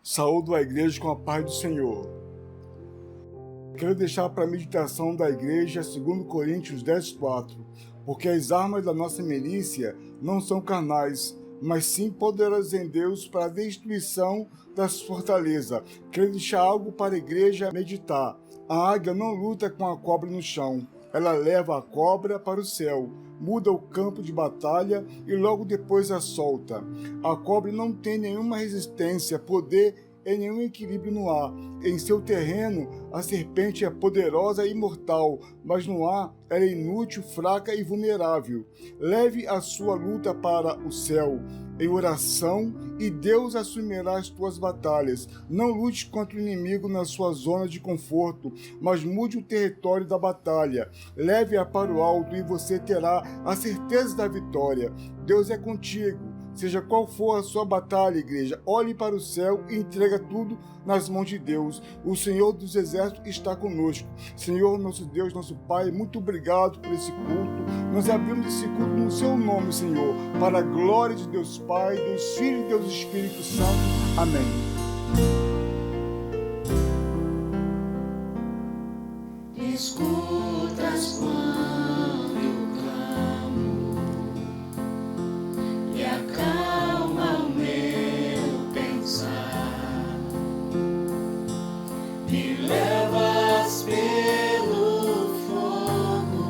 Saúdo a igreja com a paz do Senhor. Quero deixar para a meditação da igreja 2 Coríntios 10:4, porque as armas da nossa milícia não são carnais, mas sim poderosas em Deus para a destruição das fortalezas. Quero deixar algo para a igreja meditar. A águia não luta com a cobra no chão. Ela leva a cobra para o céu, muda o campo de batalha e logo depois a solta. A cobra não tem nenhuma resistência, poder e nenhum equilíbrio no ar. Em seu terreno, a serpente é poderosa e mortal, mas no ar ela é inútil, fraca e vulnerável. Leve a sua luta para o céu em oração e Deus assumirá as tuas batalhas. Não lute contra o inimigo na sua zona de conforto, mas mude o território da batalha. Leve-a para o alto e você terá a certeza da vitória. Deus é contigo. Seja qual for a sua batalha, igreja, olhe para o céu e entrega tudo nas mãos de Deus. O Senhor dos Exércitos está conosco. Senhor, nosso Deus, nosso Pai, muito obrigado por esse culto. Nós abrimos esse culto no seu nome, Senhor, para a glória de Deus Pai, Deus Filho e Deus Espírito Santo. Amém. Escutas quando clamo e acalma o meu pensar, me levas pelo fogo,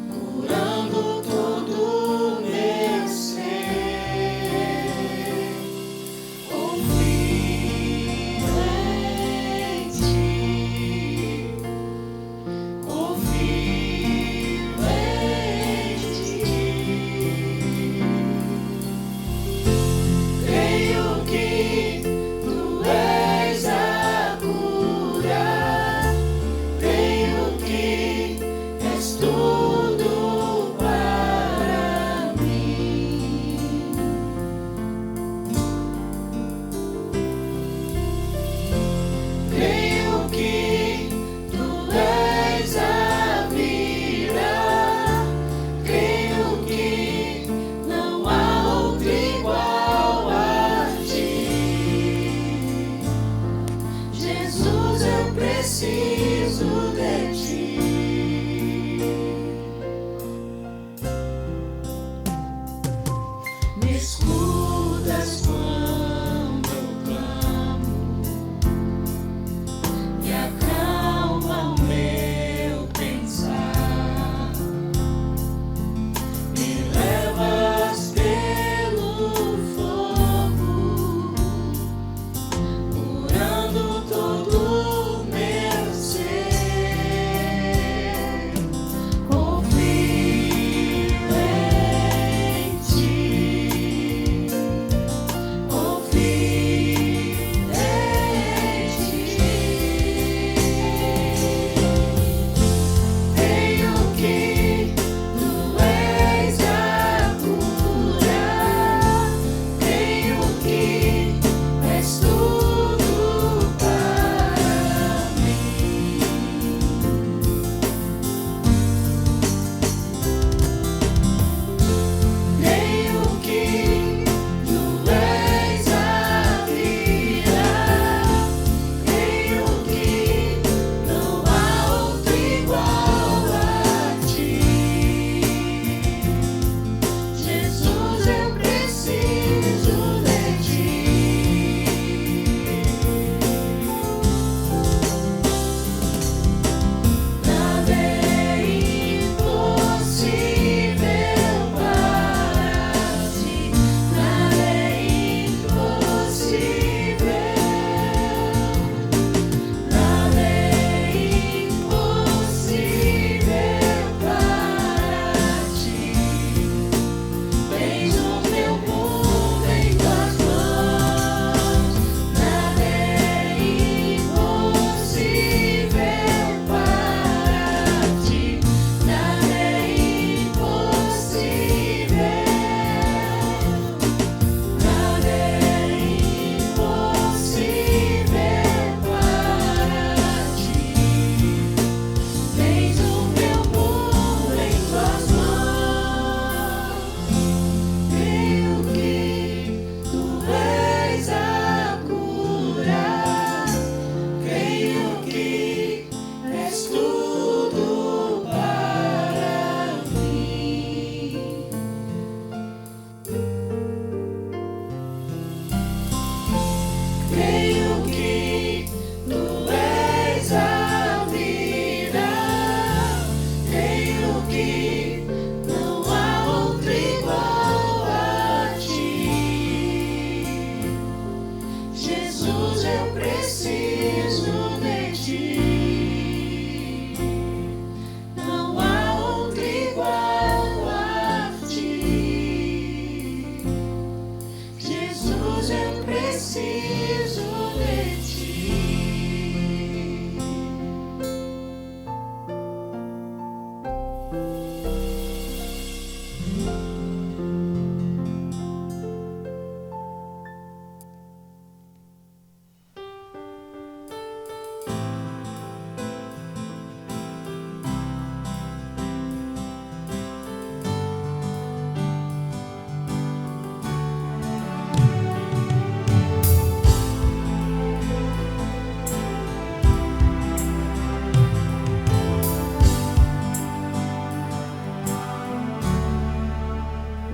curando todo meu ser. Confio em ti.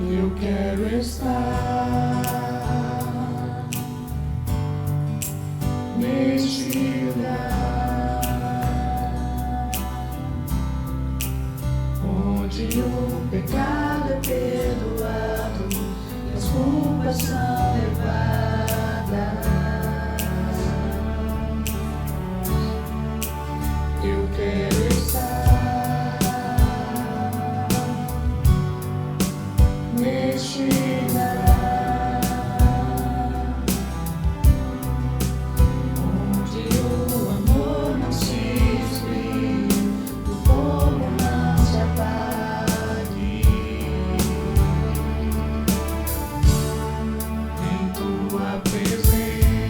Eu quero estar neste lugar onde o pecado é perdoado e as culpas são levadas. Eu quero estar neste lugar onde o amor não se esfrie, o fogo não se apague. Em tua presença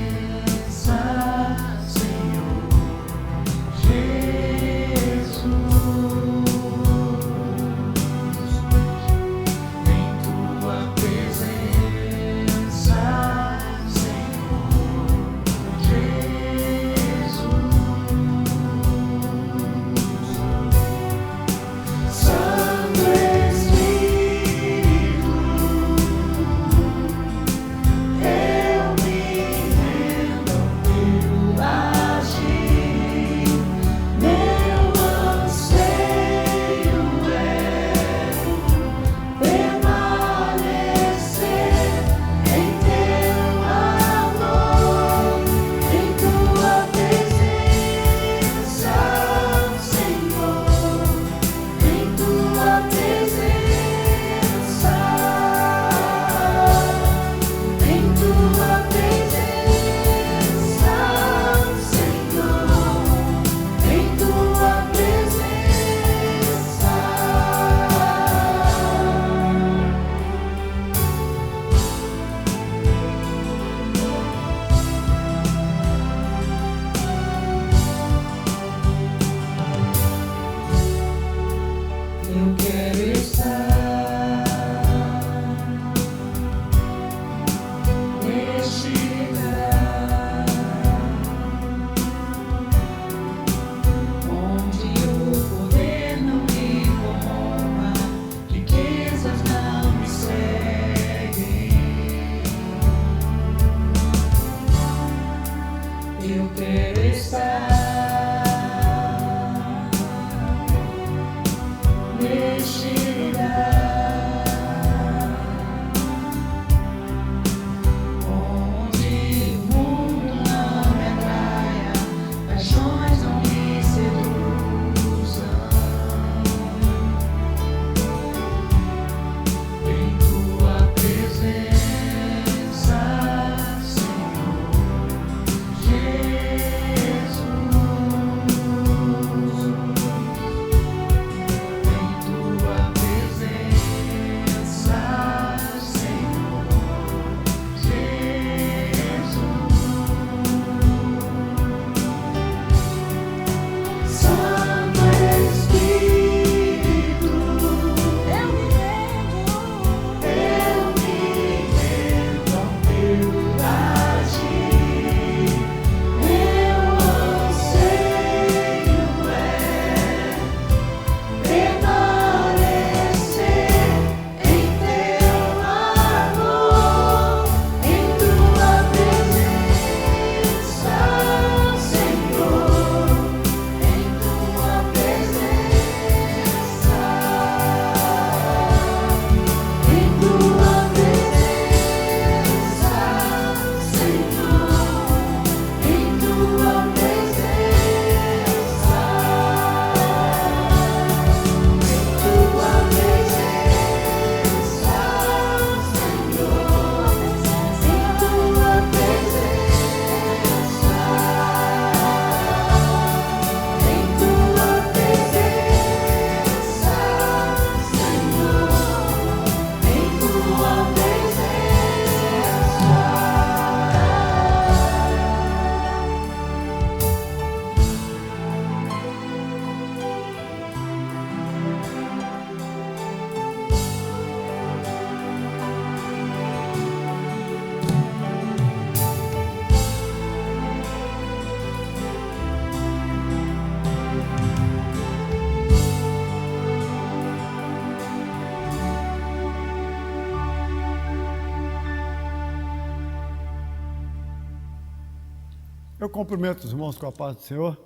Eu cumprimento os irmãos com a paz do Senhor.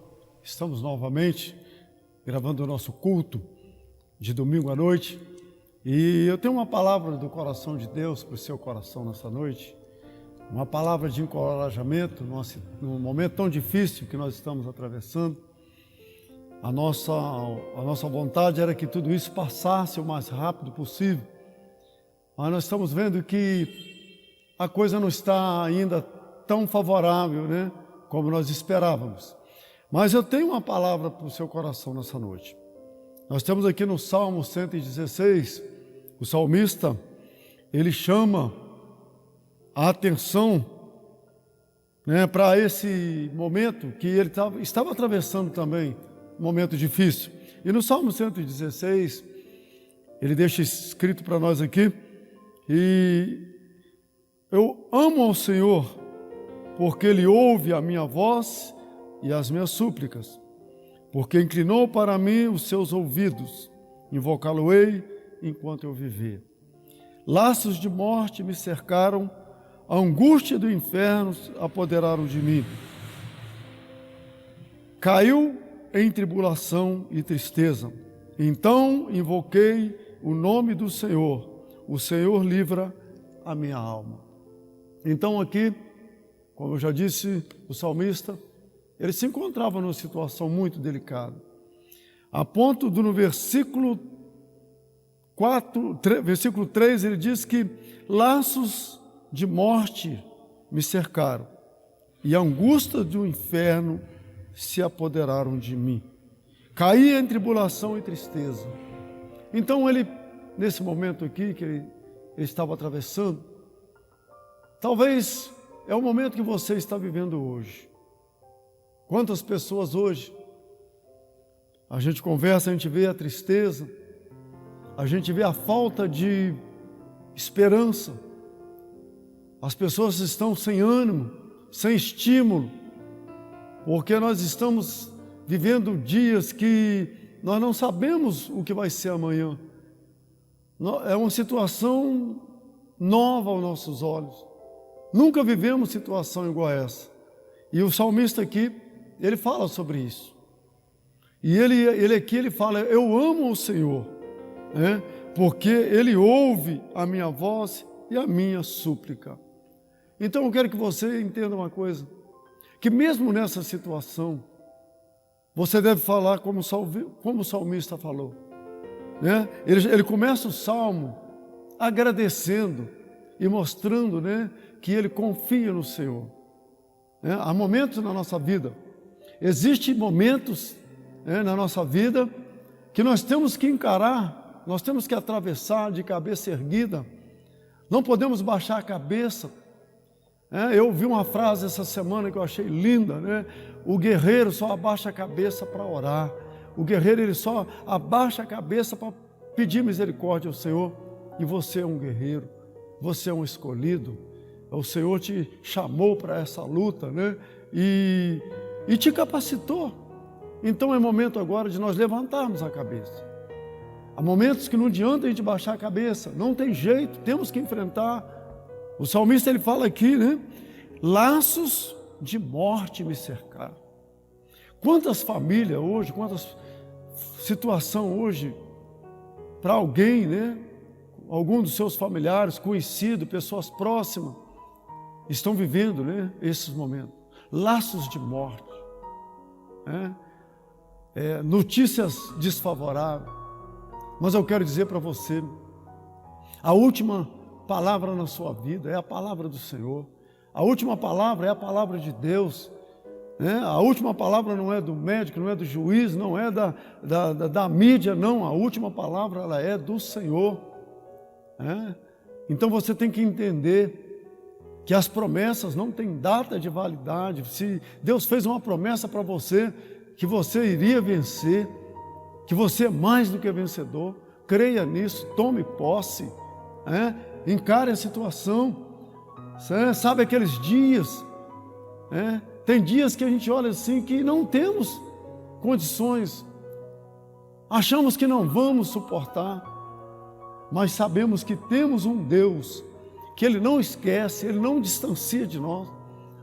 Estamos novamente gravando o nosso culto de domingo à noite. E eu tenho uma palavra do coração de Deus para o seu coração nessa noite. Uma palavra de encorajamento num momento tão difícil que nós estamos atravessando. A nossa vontade era que tudo isso passasse o mais rápido possível. Mas nós estamos vendo que a coisa não está ainda tão favorável, né, como nós esperávamos. Mas eu tenho uma palavra para o seu coração nessa noite. Nós temos aqui no Salmo 116, o salmista, ele chama a atenção, né, para esse momento que ele estava atravessando também, um momento difícil. E no Salmo 116, ele deixa escrito para nós aqui, e eu amo ao Senhor, porque Ele ouve a minha voz e as minhas súplicas, porque inclinou para mim os seus ouvidos, invocá-lo-ei enquanto eu viver. Laços de morte me cercaram, a angústia do inferno apoderaram de mim. Caiu em tribulação e tristeza. Então invoquei o nome do Senhor. O Senhor livra a minha alma. Então aqui, como eu já disse, o salmista, ele se encontrava numa situação muito delicada. A ponto do no versículo 3, ele diz que laços de morte me cercaram e a angústia do inferno se apoderaram de mim. Caí em tribulação e tristeza. Então ele, nesse momento aqui que ele estava atravessando, talvez é o momento que você está vivendo hoje. Quantas pessoas hoje, a gente conversa, a gente vê a tristeza, a gente vê a falta de esperança. As pessoas estão sem ânimo, sem estímulo, porque nós estamos vivendo dias que nós não sabemos o que vai ser amanhã. É uma situação nova aos nossos olhos. Nunca vivemos situação igual a essa. E o salmista aqui, ele fala sobre isso. E ele aqui, ele fala, eu amo o Senhor, né? Porque Ele ouve a minha voz e a minha súplica. Então eu quero que você entenda uma coisa, que mesmo nessa situação, você deve falar como o salmista falou, né? Ele começa o salmo agradecendo e mostrando, né, que ele confia no Senhor. Né? Há momentos na nossa vida, existem momentos, né, na nossa vida que nós temos que encarar, nós temos que atravessar de cabeça erguida, não podemos baixar a cabeça. Eu ouvi uma frase essa semana que eu achei linda, né? O guerreiro só abaixa a cabeça para orar, o guerreiro ele só abaixa a cabeça para pedir misericórdia ao Senhor. E você é um guerreiro, você é um escolhido, o Senhor te chamou para essa luta, né? E te capacitou. Então é momento agora de nós levantarmos a cabeça. Há momentos que não adianta a gente baixar a cabeça, não tem jeito, temos que enfrentar. O salmista ele fala aqui, né? Laços de morte me cercaram. Quantas famílias hoje, quantas situações hoje, para alguém, né? Algum dos seus familiares, conhecidos, pessoas próximas, estão vivendo, né, esses momentos. Laços de morte, né? Notícias desfavoráveis. Mas eu quero dizer para você, a última palavra na sua vida é a palavra do Senhor. A última palavra é a palavra de Deus. Né? A última palavra não é do médico, não é do juiz, não é da mídia, não. A última palavra ela é do Senhor. Então você tem que entender que as promessas não têm data de validade. Se Deus fez uma promessa para você, que você iria vencer, que você é mais do que vencedor, creia nisso, tome posse, encare a situação. Sabe aqueles dias, tem dias que a gente olha assim que não temos condições, achamos que não vamos suportar, mas sabemos que temos um Deus que Ele não esquece, Ele não distancia de nós.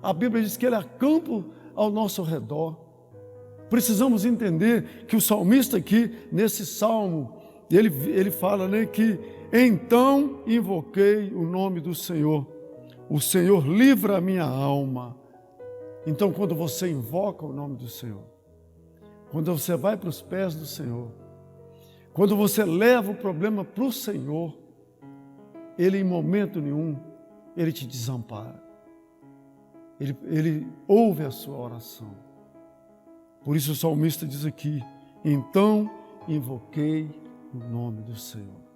A Bíblia diz que Ele acampa ao nosso redor. Precisamos entender que o salmista aqui, nesse salmo, ele fala, né, que então invoquei o nome do Senhor. O Senhor livra a minha alma. Então, quando você invoca o nome do Senhor, quando você vai para os pés do Senhor, quando você leva o problema para o Senhor, Ele em momento nenhum, Ele te desampara. Ele ouve a sua oração. Por isso o salmista diz aqui, então invoquei o nome do Senhor.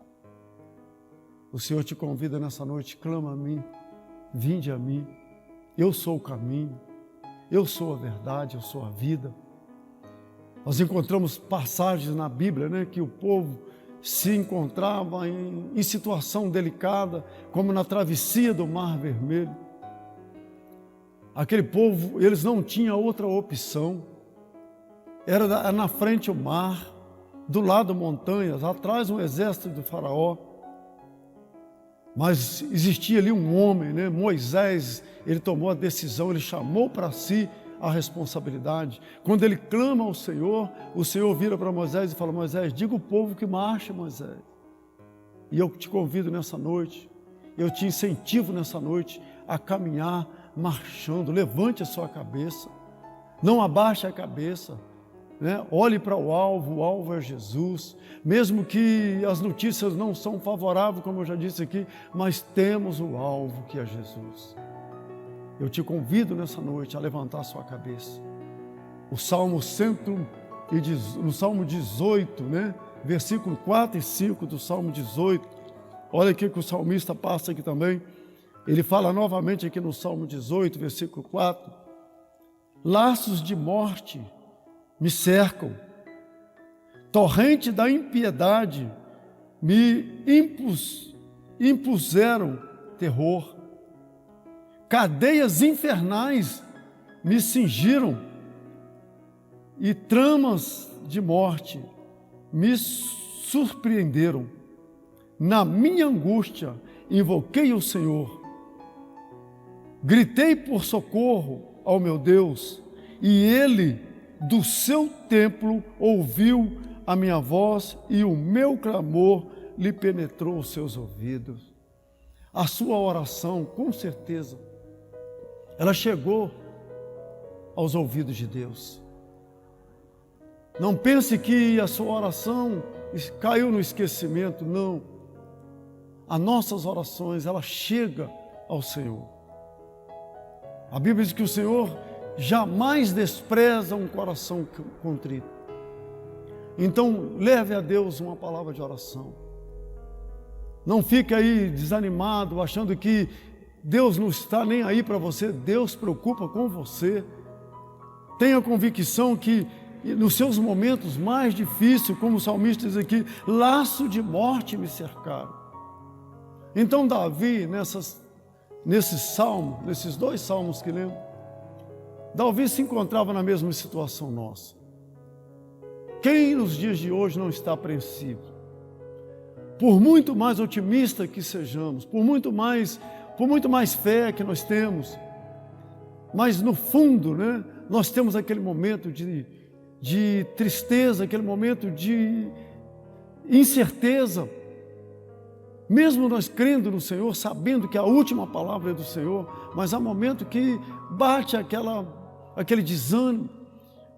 O Senhor te convida nessa noite, clama a mim, vinde a mim, eu sou o caminho, eu sou a verdade, eu sou a vida. Nós encontramos passagens na Bíblia, né, que o povo se encontrava em situação delicada, como na travessia do Mar Vermelho. Aquele povo, eles não tinham outra opção. Era na frente o mar, do lado montanhas, atrás um exército do faraó. Mas existia ali um homem, né? Moisés, ele tomou a decisão, ele chamou para si a responsabilidade. Quando ele clama ao Senhor, o Senhor vira para Moisés e fala, Moisés, diga ao povo que marche, Moisés. E eu te convido nessa noite, eu te incentivo nessa noite a caminhar marchando. Levante a sua cabeça, não abaixe a cabeça, né? Olhe para o alvo é Jesus. Mesmo que as notícias não são favoráveis, como eu já disse aqui, mas temos o alvo que é Jesus. Eu te convido nessa noite a levantar a sua cabeça. O Salmo 18, né? Versículo 4 e 5 do Salmo 18. Olha aqui que o salmista passa aqui também. Ele fala novamente aqui no Salmo 18, versículo 4. Laços de morte me cercam, torrente da impiedade me impuseram terror, cadeias infernais me cingiram e tramas de morte me surpreenderam. Na minha angústia invoquei o Senhor, gritei por socorro ao meu Deus, e Ele do seu templo ouviu a minha voz e o meu clamor lhe penetrou os seus ouvidos. A sua oração, com certeza, ela chegou aos ouvidos de Deus. Não pense que a sua oração caiu no esquecimento, não. As nossas orações, ela chega ao Senhor. A Bíblia diz que o Senhor jamais despreza um coração contrito. Então, leve a Deus uma palavra de oração. Não fique aí desanimado, achando que Deus não está nem aí para você. Deus preocupa com você. Tenha convicção que nos seus momentos mais difíceis, como o salmista diz aqui, laço de morte me cercaram. Então, Davi, nesses dois salmos que lemos, Davi se encontrava na mesma situação nossa. Quem nos dias de hoje não está apreensivo? Por muito mais otimista que sejamos, por muito mais fé que nós temos, mas no fundo, né, nós temos aquele momento de tristeza, aquele momento de incerteza. Mesmo nós crendo no Senhor, sabendo que a última palavra é do Senhor, mas há momento que bate aquele desânimo,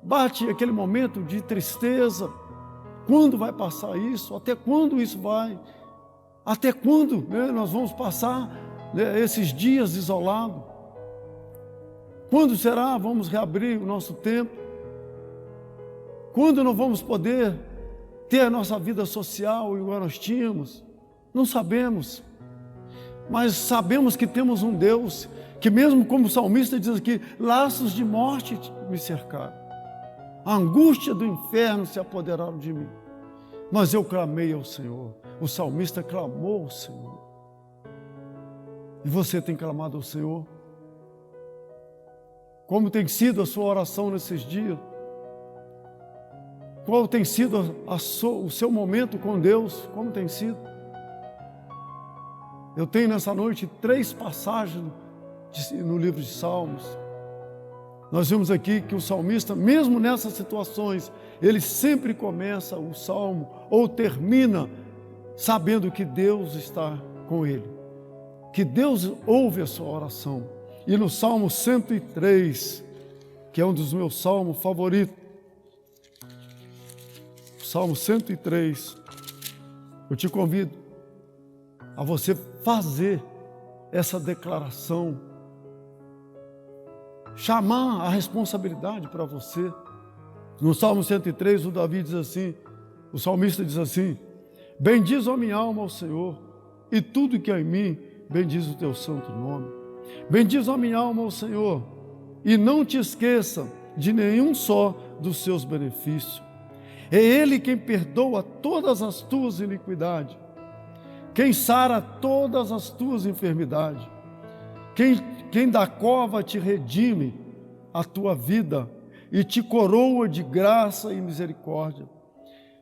bate aquele momento de tristeza. Quando vai passar isso? Até quando isso vai? Até quando, né, nós vamos passar, né, esses dias isolados? Quando será vamos reabrir o nosso templo? Quando nós vamos poder ter a nossa vida social igual nós tínhamos? Não sabemos, mas sabemos que temos um Deus que, mesmo como o salmista diz aqui, laços de morte me cercaram, a angústia do inferno se apoderaram de mim, mas eu clamei ao Senhor. O salmista clamou ao Senhor. E você tem clamado ao Senhor? Como tem sido a sua oração nesses dias? Qual tem sido o seu momento com Deus? Como tem sido? Eu tenho nessa noite 3 passagens no livro de Salmos. Nós vimos aqui que o salmista, mesmo nessas situações, ele sempre começa o salmo ou termina sabendo que Deus está com ele, que Deus ouve a sua oração. E no Salmo 103, que é um dos meus salmos favoritos, Salmo 103, eu te convido a você fazer essa declaração, chamar a responsabilidade para você. No Salmo 103, o Davi diz assim, o salmista diz assim: bendiz a minha alma ao Senhor, e tudo que há em mim, bendiz o teu santo nome. Bendiz a minha alma ao Senhor, e não te esqueça de nenhum só dos seus benefícios. É Ele quem perdoa todas as tuas iniquidades, quem sara todas as tuas enfermidades, quem da cova te redime a tua vida e te coroa de graça e misericórdia,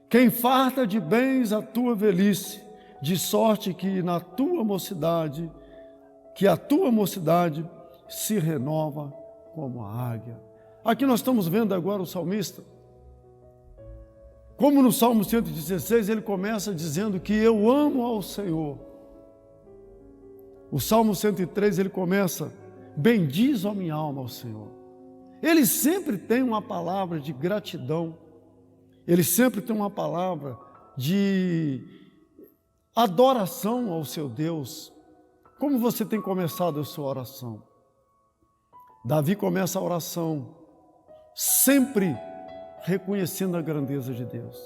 quem farta de bens a tua velhice, de sorte que a tua mocidade se renova como a águia. Aqui nós estamos vendo agora o salmista, como no Salmo 116, ele começa dizendo que eu amo ao Senhor. O Salmo 103, ele começa, bendiz a minha alma ao Senhor. Ele sempre tem uma palavra de gratidão, ele sempre tem uma palavra de adoração ao seu Deus. Como você tem começado a sua oração? Davi começa a oração sempre reconhecendo a grandeza de Deus.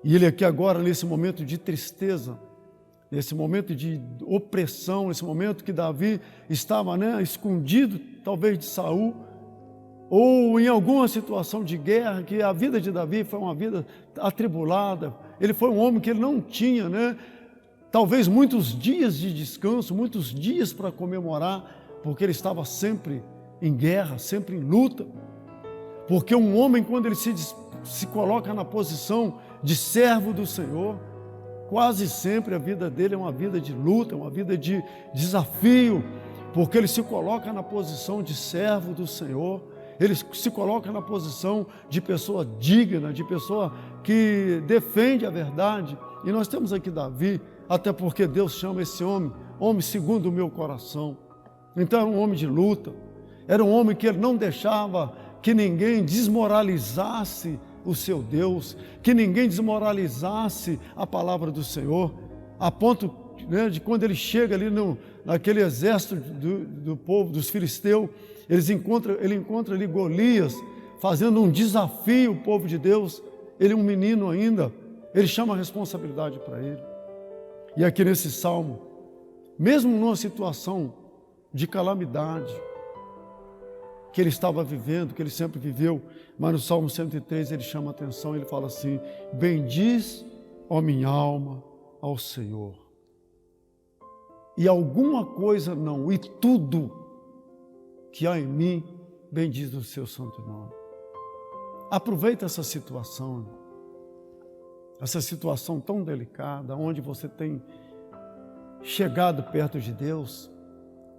E ele aqui agora, nesse momento de tristeza, nesse momento de opressão, nesse momento que Davi estava escondido, talvez de Saul, ou em alguma situação de guerra, que a vida de Davi foi uma vida atribulada, ele foi um homem que ele não tinha, talvez muitos dias de descanso, muitos dias para comemorar, porque ele estava sempre em guerra, sempre em luta. Porque um homem, quando ele se coloca na posição de servo do Senhor, quase sempre a vida dele é uma vida de luta, uma vida de desafio, porque ele se coloca na posição de servo do Senhor, ele se coloca na posição de pessoa digna, de pessoa que defende a verdade. E nós temos aqui Davi, até porque Deus chama esse homem segundo o meu coração. Então era um homem de luta, era um homem que ele não deixava que ninguém desmoralizasse o seu Deus, que ninguém desmoralizasse a palavra do Senhor, a ponto de quando ele chega ali naquele exército do povo, dos filisteus, ele encontra ali Golias, fazendo um desafio ao povo de Deus, ele é um menino ainda, ele chama a responsabilidade para ele. E aqui nesse salmo, mesmo numa situação de calamidade, que ele estava vivendo, que ele sempre viveu, mas no Salmo 103 ele chama a atenção, ele fala assim: bendiz, ó minha alma, ao Senhor. E alguma coisa não, e tudo que há em mim, bendiz o seu santo nome. Aproveita essa situação tão delicada, onde você tem chegado perto de Deus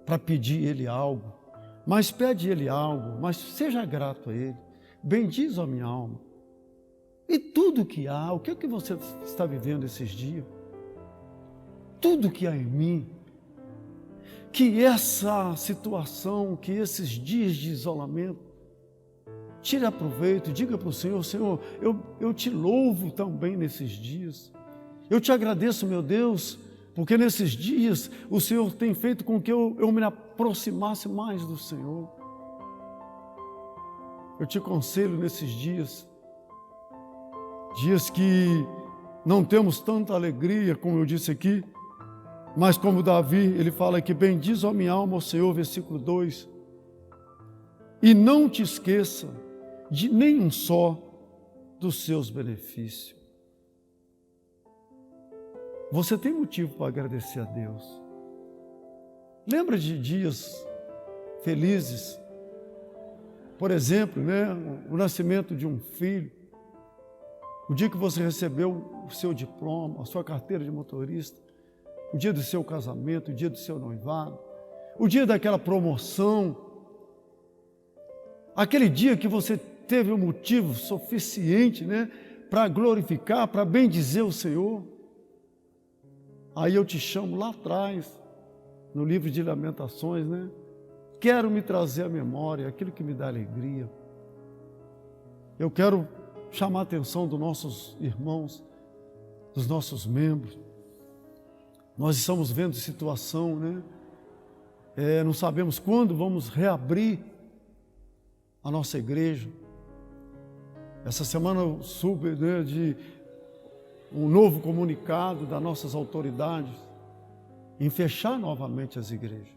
para pedir Ele algo, mas pede Ele algo, mas seja grato a Ele, bendiz a minha alma. E tudo que há, o que é que você está vivendo esses dias? Tudo que há em mim, que essa situação, que esses dias de isolamento, tire proveito, diga para o Senhor: Senhor, eu te louvo também nesses dias, eu te agradeço, meu Deus, porque nesses dias o Senhor tem feito com que eu me aproximasse mais do Senhor. Eu te aconselho nesses dias que não temos tanta alegria, como eu disse aqui, mas como Davi, ele fala que bendiz a minha alma ao Senhor, versículo 2, e não te esqueça de nenhum só dos seus benefícios. Você tem motivo para agradecer a Deus. Lembra de dias felizes, por exemplo, o nascimento de um filho, o dia que você recebeu o seu diploma, a sua carteira de motorista, o dia do seu casamento, o dia do seu noivado, o dia daquela promoção, aquele dia que você teve um motivo suficiente, né, para glorificar, para bendizer o Senhor. Aí eu te chamo lá atrás, no livro de Lamentações, né? Quero me trazer à memória aquilo que me dá alegria. Eu quero chamar a atenção dos nossos irmãos, dos nossos membros. Nós estamos vendo situação, né? Não sabemos quando vamos reabrir a nossa igreja. Essa semana eu soube, né, de um novo comunicado das nossas autoridades em fechar novamente as igrejas.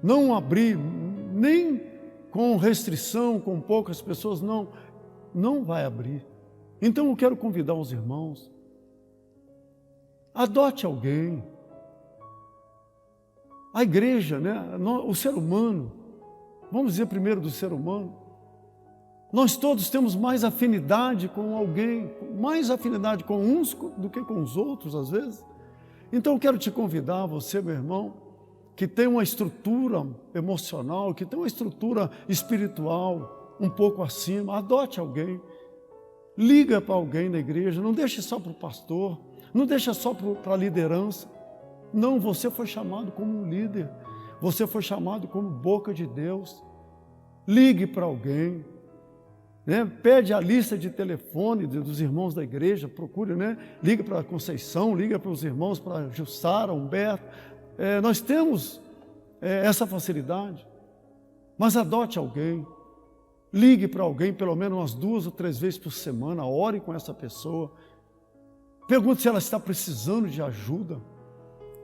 Não abrir, nem com restrição, com poucas pessoas, não vai abrir. Então eu quero convidar os irmãos, adote alguém. A igreja, né, o ser humano, vamos dizer primeiro do ser humano, nós todos temos mais afinidade com alguém, mais afinidade com uns do que com os outros, às vezes. Então eu quero te convidar, você, meu irmão, que tem uma estrutura emocional, que tem uma estrutura espiritual um pouco acima, adote alguém, liga para alguém na igreja, não deixe só para o pastor, não deixe só para a liderança. Não, você foi chamado como um líder, você foi chamado como boca de Deus. Ligue para alguém, né? Pede a lista de telefone dos irmãos da igreja, procure, né? Liga para a Conceição, liga para os irmãos, para Jussara, Humberto. Nós temos essa facilidade, mas adote alguém, ligue para alguém pelo menos umas 2 ou 3 vezes por semana, ore com essa pessoa, pergunte se ela está precisando de ajuda,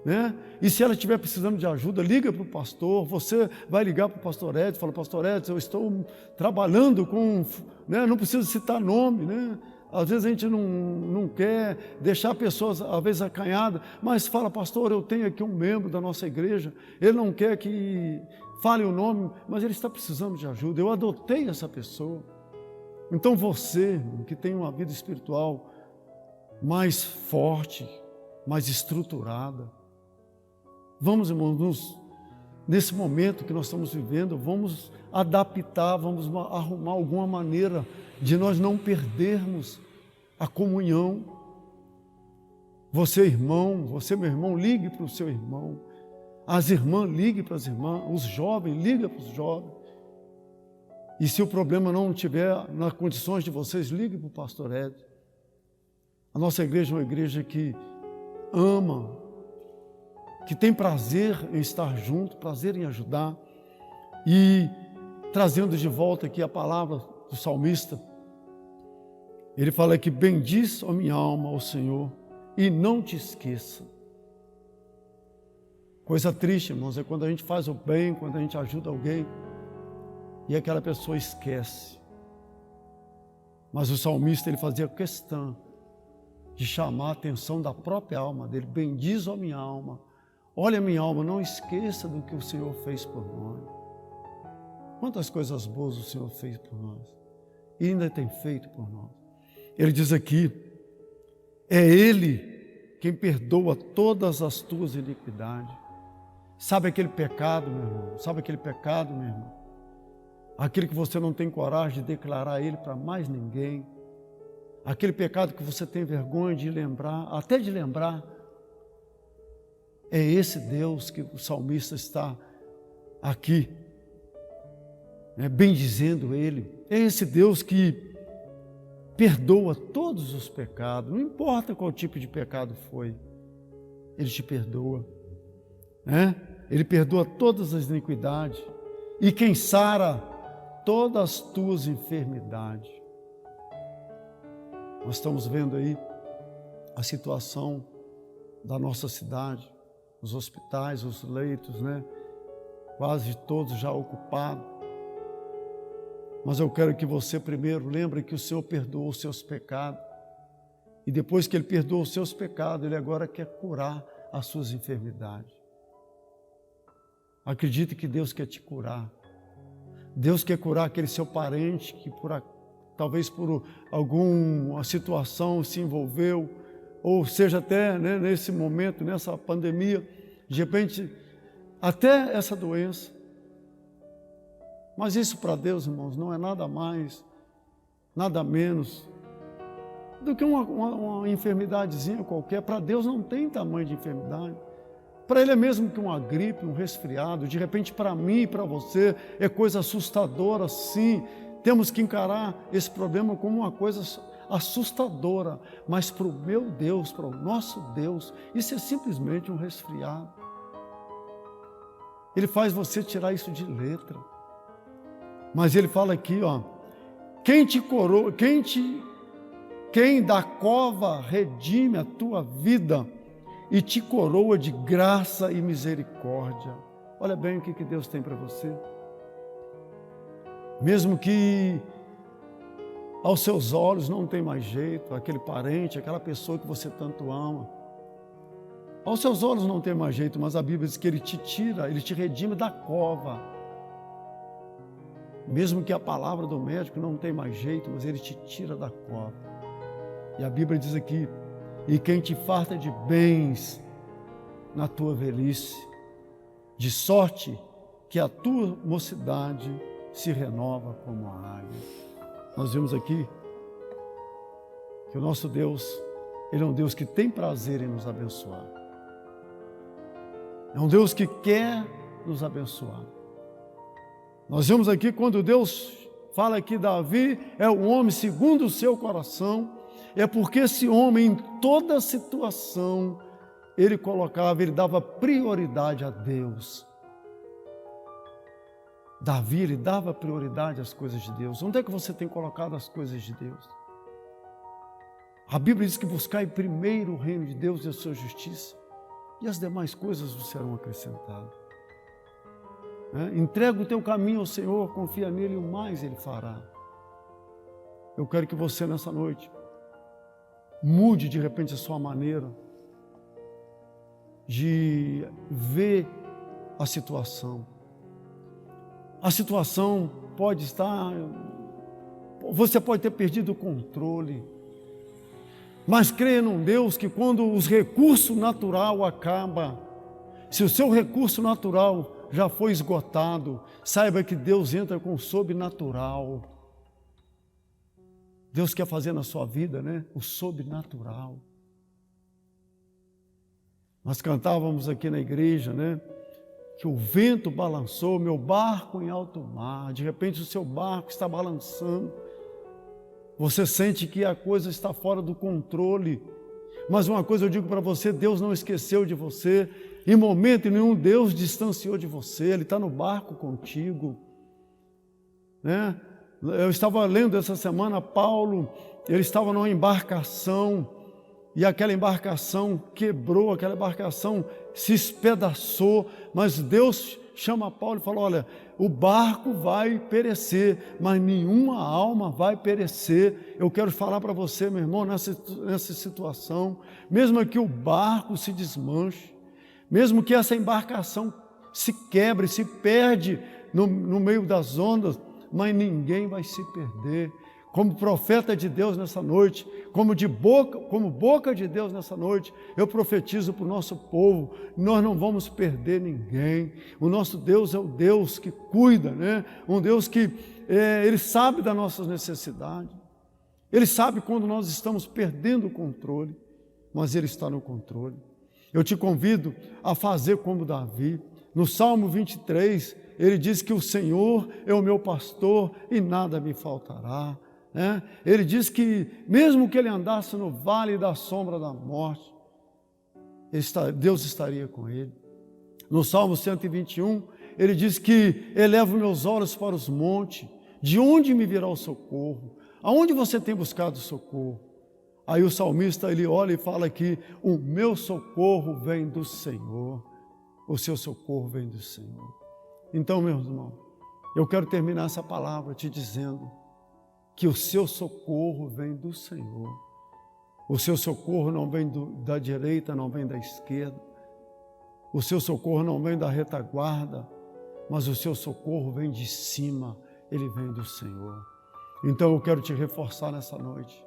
né? E se ela estiver precisando de ajuda, liga para o pastor. Você vai ligar para o pastor Edson, fala: pastor Edson, eu estou trabalhando com, né? Não preciso citar nome, né? Às vezes a gente não quer deixar pessoas, às vezes, acanhadas, mas fala: pastor, eu tenho aqui um membro da nossa igreja, ele não quer que fale o nome, mas ele está precisando de ajuda, eu adotei essa pessoa. Então você, que tem uma vida espiritual mais forte, mais estruturada, vamos, irmãos, nesse momento que nós estamos vivendo, vamos adaptar, vamos arrumar alguma maneira de nós não perdermos a comunhão. Você, irmão, você, meu irmão, ligue para o seu irmão. As irmãs, ligue para as irmãs. Os jovens, ligue para os jovens. E se o problema não estiver nas condições de vocês, ligue para o pastor Ed. A nossa igreja é uma igreja que ama, que tem prazer em estar junto, prazer em ajudar. E trazendo de volta aqui a palavra do salmista, ele fala que: bendiz, ó minha alma, ao Senhor, e não te esqueça. Coisa triste, irmãos, é quando a gente faz o bem, quando a gente ajuda alguém, e aquela pessoa esquece. Mas o salmista, ele fazia questão de chamar a atenção da própria alma dele: bendiz, ó minha alma, olha, minha alma, não esqueça do que o Senhor fez por nós. Quantas coisas boas o Senhor fez por nós e ainda tem feito por nós. Ele diz aqui: é Ele quem perdoa todas as tuas iniquidades. Sabe aquele pecado, meu irmão? Sabe aquele pecado, meu irmão? Aquele que você não tem coragem de declarar ele para mais ninguém. Aquele pecado que você tem vergonha de lembrar, até de lembrar. É esse Deus que o salmista está aqui, né, bendizendo Ele. É esse Deus que perdoa todos os pecados, não importa qual tipo de pecado foi, Ele te perdoa, né? Ele perdoa todas as iniquidades e quem sara todas as tuas enfermidades. Nós estamos vendo aí a situação da nossa cidade, os hospitais, os leitos, né? Quase todos já ocupados. Mas eu quero que você primeiro lembre que o Senhor perdoou os seus pecados. E depois que Ele perdoou os seus pecados, Ele agora quer curar as suas enfermidades. Acredite que Deus quer te curar. Deus quer curar aquele seu parente que talvez por alguma situação se envolveu, ou seja até, né, nesse momento, nessa pandemia, de repente, até essa doença. Mas isso para Deus, irmãos, não é nada mais, nada menos do que uma enfermidadezinha qualquer. Para Deus não tem tamanho de enfermidade. Para Ele é mesmo que uma gripe, um resfriado. De repente, para mim e para você, é coisa assustadora, sim. Temos que encarar esse problema como uma coisa assustadora. Mas para o meu Deus, para o nosso Deus, isso é simplesmente um resfriado. Ele faz você tirar isso de letra. Mas Ele fala aqui, ó, quem da cova redime a tua vida e te coroa de graça e misericórdia. Olha bem o que Deus tem para você. Mesmo que aos seus olhos não tem mais jeito, aquele parente, aquela pessoa que você tanto ama, aos seus olhos não tem mais jeito, mas a Bíblia diz que Ele te tira, Ele te redime da cova. Mesmo que a palavra do médico não tem mais jeito, mas Ele te tira da cova. E a Bíblia diz aqui, e quem te farta de bens na tua velhice, de sorte que a tua mocidade se renova como a águia. Nós vimos aqui que o nosso Deus, Ele é um Deus que tem prazer em nos abençoar. É um Deus que quer nos abençoar. Nós vemos aqui quando Deus fala que Davi é o homem segundo o seu coração, é porque esse homem, em toda situação, ele dava prioridade a Deus. Davi, ele dava prioridade às coisas de Deus. Onde é que você tem colocado as coisas de Deus? A Bíblia diz que buscai primeiro o reino de Deus e a sua justiça, e as demais coisas vos serão acrescentadas. Entrega o teu caminho ao Senhor, confia nele e o mais Ele fará. Eu quero que você nessa noite mude de repente a sua maneira de ver a situação. A situação pode estar, você pode ter perdido o controle, mas creia num Deus que quando os recursos natural acabam, se o seu recurso natural já foi esgotado, saiba que Deus entra com o sobrenatural. Deus quer fazer na sua vida, né? O sobrenatural. Nós cantávamos aqui na igreja, né? Que o vento balançou, meu barco em alto mar. De repente o seu barco está balançando. Você sente que a coisa está fora do controle. Mas uma coisa eu digo para você, Deus não esqueceu de você. Em momento nenhum Deus distanciou de você. Ele está no barco contigo, né? Eu estava lendo essa semana, Paulo, ele estava numa embarcação e aquela embarcação quebrou, aquela embarcação se espedaçou, mas Deus chama Paulo e fala, olha, o barco vai perecer, mas nenhuma alma vai perecer. Eu quero falar para você, meu irmão, nessa situação, mesmo que o barco se desmanche, mesmo que essa embarcação se quebre, se perde no meio das ondas, mas ninguém vai se perder. Como profeta de Deus nessa noite, como boca de Deus nessa noite, eu profetizo para o nosso povo, nós não vamos perder ninguém. O nosso Deus é o Deus que cuida, né? Um Deus que Ele sabe das nossas necessidades, Ele sabe quando nós estamos perdendo o controle, mas Ele está no controle. Eu te convido a fazer como Davi. No Salmo 23, ele diz que o Senhor é o meu pastor e nada me faltará. Ele diz que mesmo que ele andasse no vale da sombra da morte, Deus estaria com ele. No Salmo 121, ele diz que elevo meus olhos para os montes, de onde me virá o socorro? Aonde você tem buscado socorro? Aí o salmista, ele olha e fala que o meu socorro vem do Senhor, o seu socorro vem do Senhor. Então, meus irmãos, eu quero terminar essa palavra te dizendo que o seu socorro vem do Senhor. O seu socorro não vem da direita, não vem da esquerda. O seu socorro não vem da retaguarda, mas o seu socorro vem de cima, ele vem do Senhor. Então eu quero te reforçar nessa noite.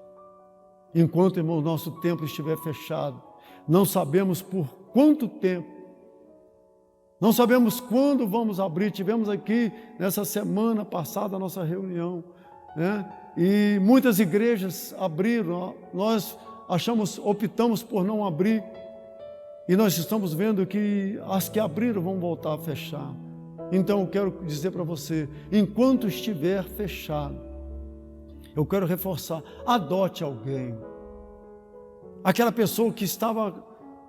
Enquanto, irmão, nosso templo estiver fechado, não sabemos por quanto tempo Não sabemos quando vamos abrir. Tivemos aqui, nessa semana passada, a nossa reunião, né? E muitas igrejas abriram. Nós optamos por não abrir. E nós estamos vendo que as que abriram vão voltar a fechar. Então eu quero dizer para você, enquanto estiver fechado, eu quero reforçar, adote alguém. Aquela pessoa que estava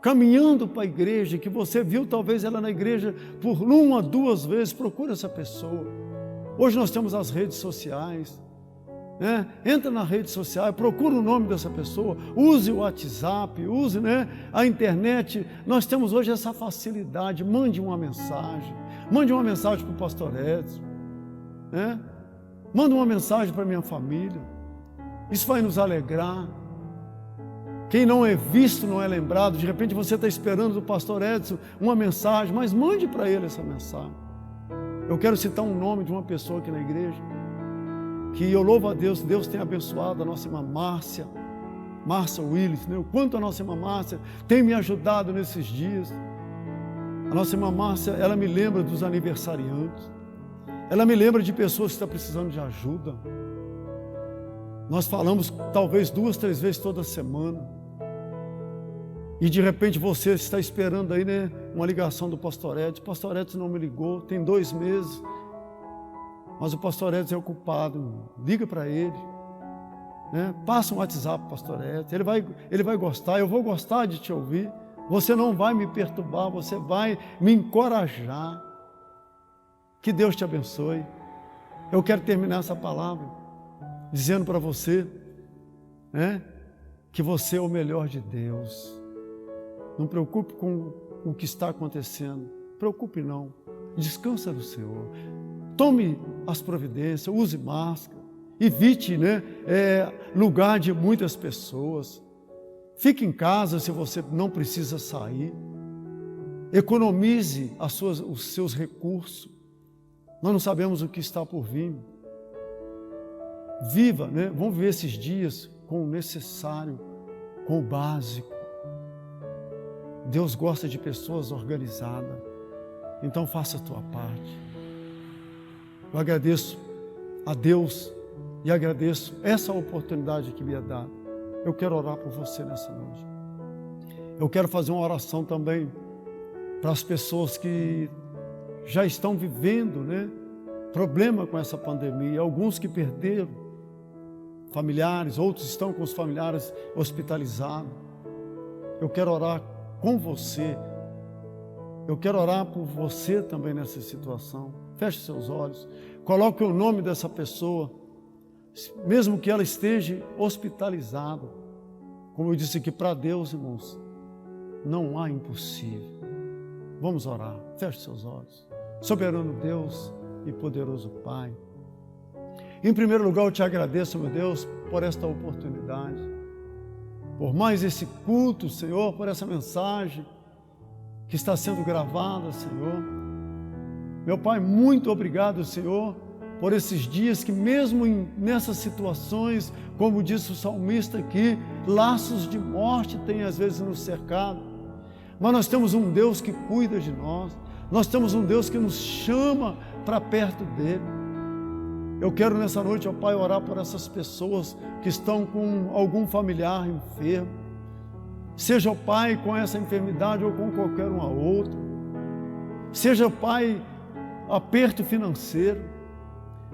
caminhando para a igreja, que você viu talvez ela na igreja por 1 a 2 vezes, procura essa pessoa. Hoje nós temos as redes sociais, né? Entra na rede social, procura o nome dessa pessoa, use o WhatsApp, use, né, a internet. Nós temos hoje essa facilidade. Mande uma mensagem para o pastor Edson, né? Manda uma mensagem para a minha família. Isso vai nos alegrar. Quem não é visto não é lembrado. De repente você está esperando do pastor Edson uma mensagem, mas mande para ele essa mensagem. Eu quero citar um nome de uma pessoa aqui na igreja, que eu louvo a Deus, Deus tem abençoado a nossa irmã Márcia Willis, né? O quanto a nossa irmã Márcia tem me ajudado nesses dias. A nossa irmã Márcia, ela me lembra dos aniversariantes, ela me lembra de pessoas que estão precisando de ajuda. Nós falamos talvez 2, 3 vezes toda semana. E de repente você está esperando aí, né, uma ligação do pastor Edson. O pastor Edson não me ligou, tem 2 meses. Mas o pastor Edson é ocupado. Liga para ele, né? Passa um WhatsApp para o pastor Edson. Ele vai gostar, eu vou gostar de te ouvir. Você não vai me perturbar, você vai me encorajar. Que Deus te abençoe. Eu quero terminar essa palavra dizendo para você, né, que você é o melhor de Deus. Não preocupe com o que está acontecendo. Preocupe não. Descansa no Senhor. Tome as providências, use máscara. Evite, né, lugar de muitas pessoas. Fique em casa se você não precisa sair. Economize os seus recursos. Nós não sabemos o que está por vir. Viva, né? Vamos viver esses dias com o necessário, com o básico. Deus gosta de pessoas organizadas. Então faça a tua parte. Eu agradeço a Deus e agradeço essa oportunidade que me é dada. Eu quero orar por você nessa noite. Eu quero fazer uma oração também para as pessoas que já estão vivendo, né, problema com essa pandemia. Alguns que perderam familiares, outros estão com os familiares hospitalizados. Eu quero orar com você. Eu quero orar por você também nessa situação. Feche seus olhos. Coloque o nome dessa pessoa, mesmo que ela esteja hospitalizada. Como eu disse aqui, para Deus, irmãos, não há impossível. Vamos orar. Feche seus olhos. Soberano Deus e poderoso Pai, em primeiro lugar eu te agradeço, meu Deus, por esta oportunidade, por mais esse culto, Senhor, por essa mensagem que está sendo gravada, Senhor. Meu Pai, muito obrigado, Senhor, por esses dias que mesmo nessas situações, como disse o salmista aqui, laços de morte têm às vezes nos cercado, mas nós temos um Deus que cuida de nós temos um Deus que nos chama para perto dele. Eu quero nessa noite, ó Pai, orar por essas pessoas que estão com algum familiar enfermo, seja, ó Pai, com essa enfermidade ou com qualquer uma outra, seja, ó Pai, aperto financeiro,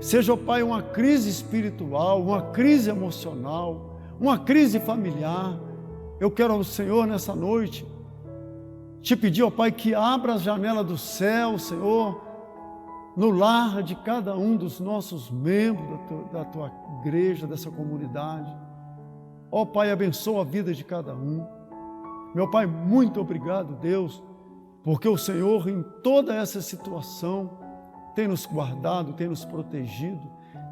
seja, ó Pai, uma crise espiritual, uma crise emocional, uma crise familiar. Eu quero ao Senhor nessa noite te pedir, ó Pai, que abra a janela do céu, Senhor, no lar de cada um dos nossos membros da tua igreja, dessa comunidade. Ó Pai, abençoa a vida de cada um. Meu Pai, muito obrigado, Deus, porque o Senhor em toda essa situação tem nos guardado, tem nos protegido,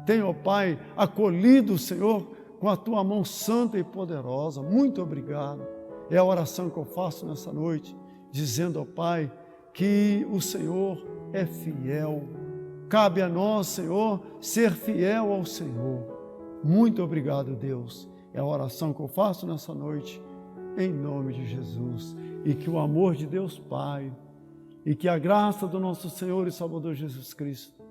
tem, ó Pai, acolhido o Senhor com a tua mão santa e poderosa. Muito obrigado. É a oração que eu faço nessa noite, dizendo, ó Pai, que o Senhor é fiel. Cabe a nós, Senhor, ser fiel ao Senhor. Muito obrigado, Deus. É a oração que eu faço nessa noite, em nome de Jesus. E que o amor de Deus Pai, E que a graça do nosso Senhor e Salvador Jesus Cristo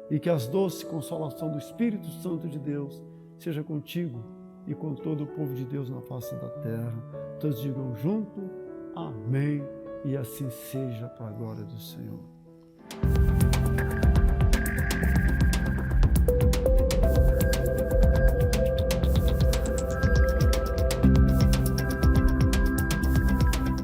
e que as doces consolação do Espírito Santo de Deus seja contigo e com todo o povo de Deus na face da terra. Todos digam junto, amém, e assim seja para a glória do Senhor.